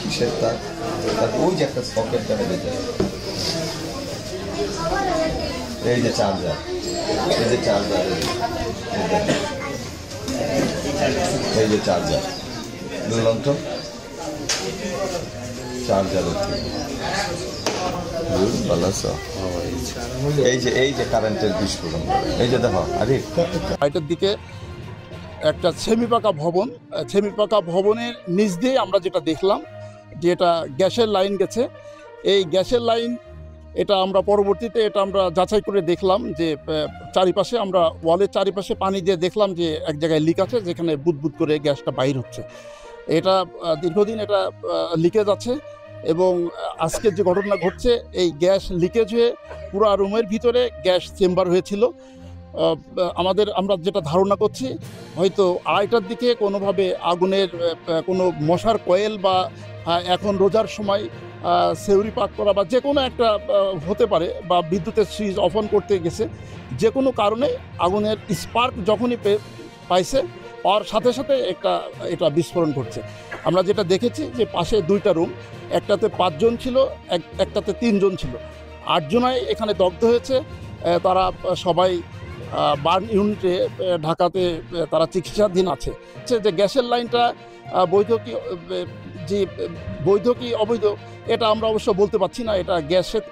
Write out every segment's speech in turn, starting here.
কিসের তার ওই যে একটা সকেট দেখা যেতে এই যে চার্জার এই যে চার্জার এই যে চার্জার বুঝলাম তো চার্জার ভালো আছো এই যে কারেন্টের বিস্ফোরণ এই যে দেখো আরে রাইটের দিকে একটা সেমি পাকা ভবনের নিচ দিয়ে আমরা যেটা দেখলাম যে এটা গ্যাসের লাইন গেছে। এই গ্যাসের লাইন এটা আমরা পরবর্তীতে এটা আমরা যাচাই করে দেখলাম যে চারিপাশে আমরা ওয়ালের চারিপাশে পানি দিয়ে দেখলাম যে এক জায়গায় লিক আছে যেখানে বুদবুদ করে গ্যাসটা বাইর হচ্ছে। এটা দীর্ঘদিন এটা লিকেজ আছে এবং আজকের যে ঘটনা ঘটছে এই গ্যাস লিকেজ হয়ে পুরো রুমের ভিতরে গ্যাস চেম্বার হয়েছিল। আমরা যেটা ধারণা করছি হয়তো 2:30টার দিকে কোনোভাবে আগুনের কোনো মশার কয়েল বা এখন রোজার সময় সেউরি পাক করা বা যে কোনো একটা হতে পারে বা বিদ্যুতের সুইচ অফ অন করতে গেছে যে কোনো কারণে আগুনের স্পার্ক যখনই পাইছে পাওয়ার সাথে সাথে এটা বিস্ফোরণ ঘটছে। আমরা যেটা দেখেছি যে পাশে 2টা রুম, একটাতে 5 জন ছিল, একটাতে 3 জন ছিল, 8 জনাই এখানে দগ্ধ হয়েছে। তারা সবাই বার্ন ইউনিটে ঢাকাতে তারা চিকিৎসাধীন আছে। যে গ্যাসের লাইনটা বৈধ কি অবৈধ এটা আমরা অবশ্য বলতে পারছি না। এটা গ্যাসের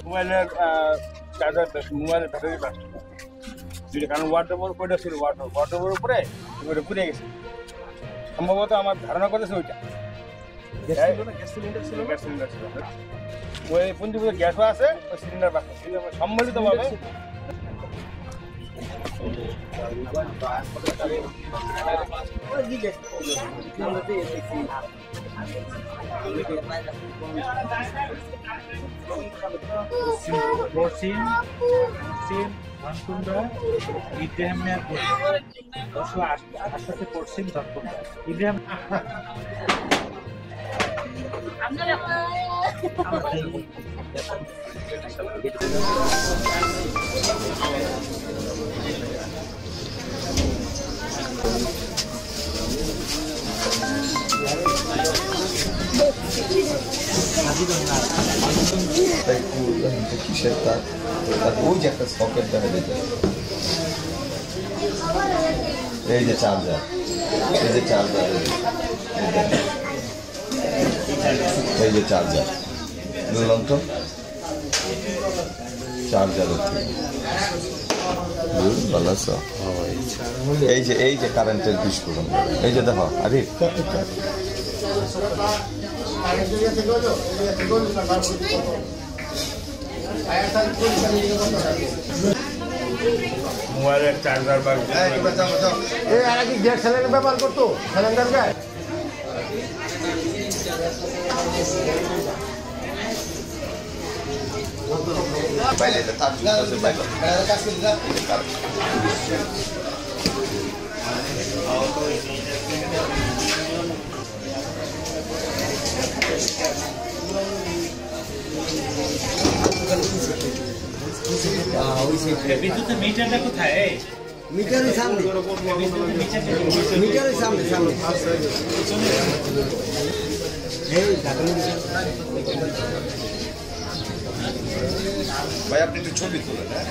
মোবাইলের চার্জার মোবাইলের ব্যাটারি বাস্ট দুইটা, কারণ ওয়াটার কয়টা ছিল ওয়াটার উপরে ওইটা পুড়ে গেছে। সম্ভবত আমার ধারণা করেছে ওইটা গ্যাস সিলিন্ডার ছিল। ওই পুঞ্জিপুরে গ্যাসও আছে, ওই সিলিন্ডার বাস্ট সম্মিলিতভাবে কিসের তার ওই যে একটা সকেট দেখা যেতে এই যে চার্জার এই যে চার্জার এই যে চার্জার বুঝলাম তো চার্জার ভালো আছো এই যে কারেন্টের বিস্ফোরণ এই যে দেখো আরে মোবাইলের চার্জার বা কি গ্যাস সিলিন্ডার ব্যবহার করতো সিলিন্ডার গ্যাস বিদ্যুতের মিটারটা কোথায়? মিটারের সামনে মিটারের সামনে সামনে ভাই আপনি একটু ছবি তোলেন। হ্যাঁ